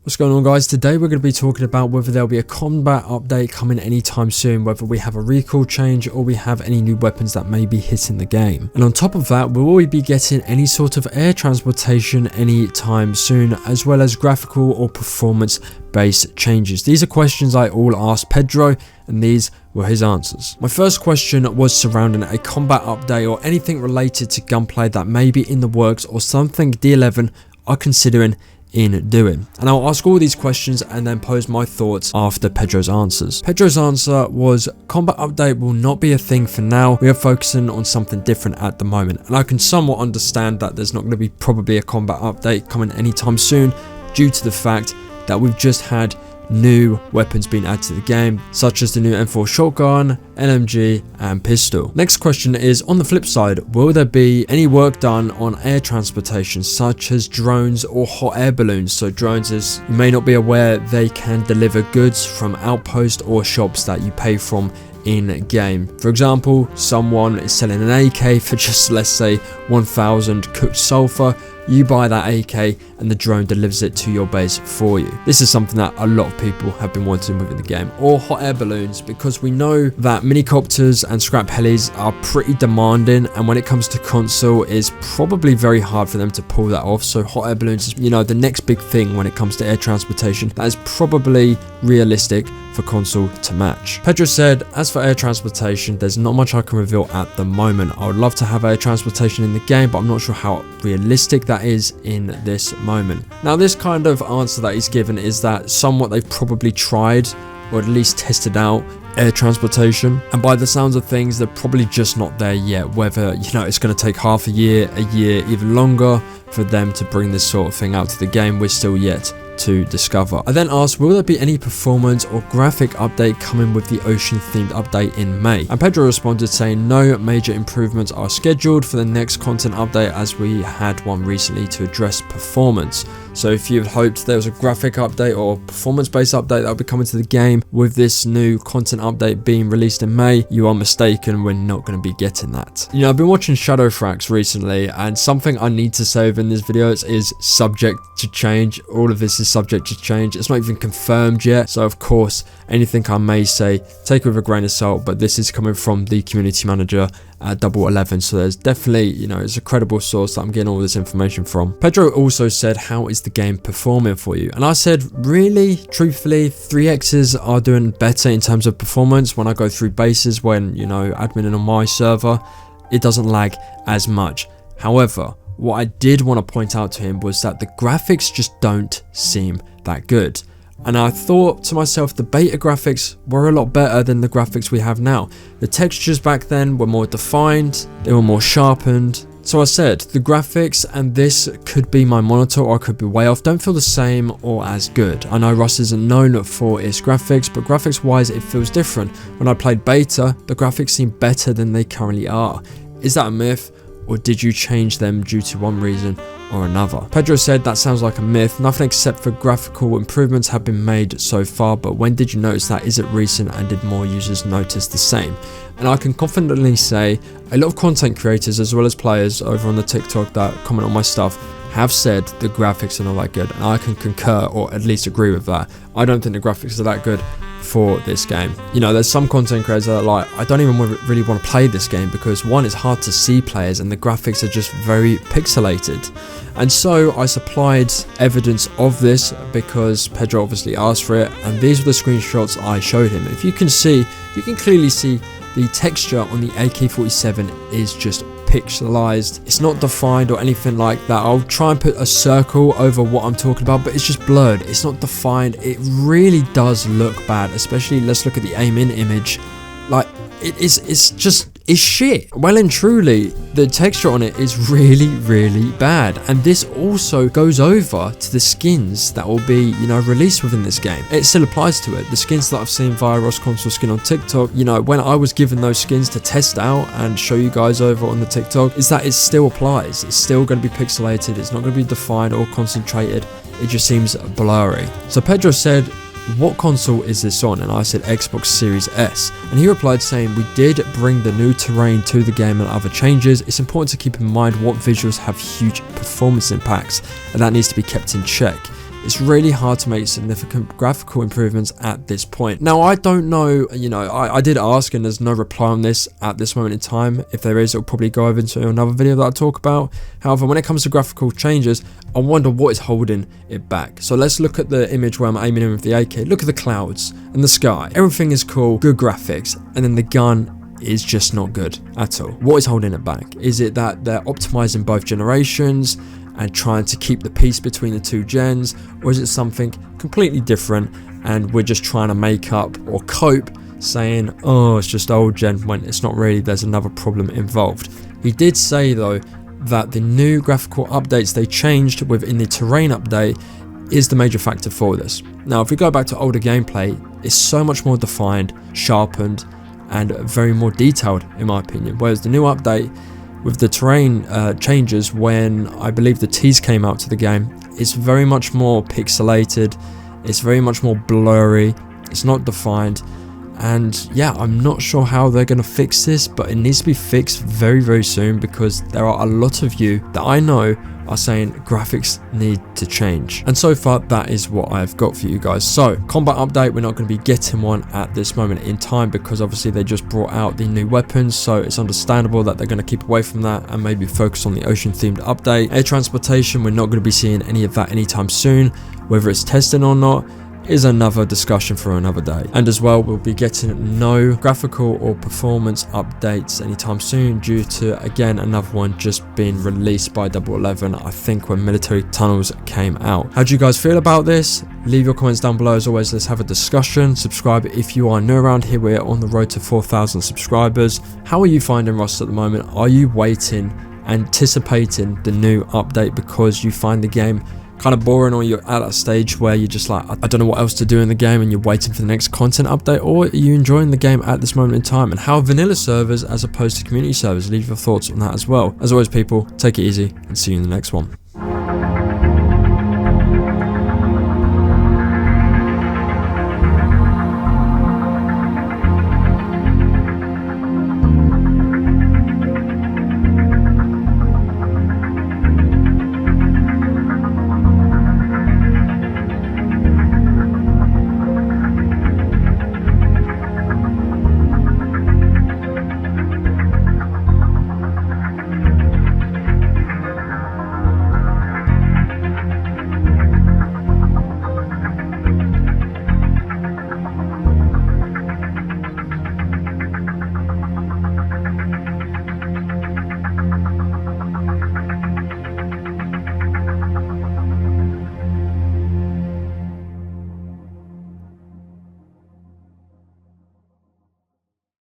What's going on, guys? Today we're going to be talking about whether there'll be a combat update coming anytime soon, whether we have a recall change or we have any new weapons that may be hitting the game. And on top of that, will we be getting any sort of air transportation anytime soon, as well as graphical or performance based changes? These are questions I all asked Pedro, and these were his answers. My first question was surrounding a combat update or anything related to gunplay that may be in the works or something D11 are considering in doing. And I'll ask all these questions and then pose my thoughts after Pedro's answers. Pedro's answer was combat update will not be a thing for now. We are focusing on something different at the moment. And I can somewhat understand that there's not going to be probably a combat update coming anytime soon due to the fact that we've just had new weapons being added to the game, such as the new M4 shotgun, LMG and pistol. Next question is, on the flip side, will there be any work done on air transportation such as drones or hot air balloons? So drones, as you may not be aware, they can deliver goods from outposts or shops that you pay from in game. For example, someone is selling an AK for just, let's say, 1000 cooked sulfur. You buy that AK and the drone delivers it to your base for you. This is something that a lot of people have been wanting within the game. Or hot air balloons, because we know that minicopters and scrap helis are pretty demanding, and when it comes to console, it's probably very hard for them to pull that off. So hot air balloons is, the next big thing when it comes to air transportation that is probably realistic for console to match. Pedro said, as for air transportation, there's not much I can reveal at the moment. I would love to have air transportation in the game, but I'm not sure how realistic that is in this moment. Now, this kind of answer that he's given is that somewhat they've probably tried or at least tested out air transportation, and by the sounds of things, they're probably just not there yet. Whether it's going to take half a year, even longer for them to bring this sort of thing out to the game, we're still yet to discover. I then asked, will there be any performance or graphic update coming with the ocean themed update in May? And Pedro responded saying no major improvements are scheduled for the next content update, as we had one recently to address performance. So if you've hoped there was a graphic update or performance based update that will be coming to the game with this new content update being released in May, you are mistaken. We're not going to be getting that. I've been watching Shadow Frax recently, and something I need to say within this video is subject to change. All of this is subject to change. It's not even confirmed yet, so of course anything I may say, take it with a grain of salt, but this is coming from the community manager at 11, so there's definitely, it's a credible source that I'm getting all this information from. Pedro also said, how is the game performing for you? And I said, really, truthfully, 3Xs are doing better in terms of performance. When I go through bases, when, adminning on my server, it doesn't lag as much. However, what I did want to point out to him was that the graphics just don't seem that good. And I thought to myself, the beta graphics were a lot better than the graphics we have now. The textures back then were more defined, they were more sharpened. So I said, the graphics, and this could be my monitor or I could be way off, don't feel the same or as good. I know Rust isn't known for its graphics, but graphics wise it feels different. When I played beta, the graphics seem better than they currently are. Is that a myth? Or did you change them due to one reason or another? Pedro said, that sounds like a myth. Nothing except for graphical improvements have been made so far, but when did you notice that? Is it recent, and did more users notice the same? And I can confidently say a lot of content creators as well as players over on the TikTok that comment on my stuff have said the graphics are not that good, and I can concur or at least agree with that. I don't think the graphics are that good for this game. There's some content creators that are like, I don't even really want to play this game because one, it's hard to see players and the graphics are just very pixelated. And so I supplied evidence of this because Pedro obviously asked for it, and these were the screenshots I showed him. If you can see, you can clearly see the texture on the AK47 is just pixelized. It's not defined or anything like that. I'll try and put a circle over what I'm talking about, but it's just blurred. It's not defined. It really does look bad, especially let's look at the aim in image. Like it's shit. Well and truly, the texture on it is really bad, and this also goes over to the skins that will be released within this game. It still applies to it. The skins that I've seen via Ross Console Skin on TikTok, when I was given those skins to test out and show you guys over on the TikTok, is that it still applies. It's still going to be pixelated. It's not going to be defined or concentrated. It just seems blurry. So Pedro said, what console is this on? And I said Xbox Series S, and he replied saying, we did bring the new terrain to the game and other changes. It's important to keep in mind what visuals have huge performance impacts, and that needs to be kept in check. it's really hard to make significant graphical improvements at this point. Now, I don't know, you know, I did ask and there's no reply on this at this moment in time. If there is, it'll probably go over into another video that I talk about. However, when it comes to graphical changes, I wonder what is holding it back. So let's look at the image where I'm aiming in with the AK. Look at the clouds and the sky. Everything is cool, good graphics, and then the gun is just not good at all. What is holding it back? Is it that they're optimizing both generations and trying to keep the peace between the two gens, or is it something completely different and we're just trying to make up or cope saying, oh, it's just old gen, when it's not really, there's another problem involved. He did say though that the new graphical updates they changed within the terrain update is the major factor for this. Now, if we go back to older gameplay, it's so much more defined, sharpened, and very more detailed in my opinion, whereas the new update with the terrain changes when I believe the teas came out to the game, it's very much more pixelated, it's very much more blurry, it's not defined, and yeah, I'm not sure how they're going to fix this, but it needs to be fixed very, very soon, because there are a lot of you that I know are saying graphics need to change. And so far, that is what I've got for you guys. So, combat update, we're not going to be getting one at this moment in time, because obviously they just brought out the new weapons, so it's understandable that they're going to keep away from that and maybe focus on the ocean themed update. Air transportation, we're not going to be seeing any of that anytime soon. Whether it's testing or not is another discussion for another day. And as well, we'll be getting no graphical or performance updates anytime soon, due to again another one just being released by 11, I think when Military Tunnels came out. How do you guys feel about this? Leave your comments down below. As always, let's have a discussion. Subscribe if you are new around here. We're on the road to 4,000 subscribers. How are you finding Rust at the moment? Are you waiting, anticipating the new update because you find the game kind of boring, or you're at a stage where you're just like, I don't know what else to do in the game, and you're waiting for the next content update? Or are you enjoying the game at this moment in time? And how are vanilla servers as opposed to community servers? Leave your thoughts on that as well. As always, people, take it easy and see you in the next one.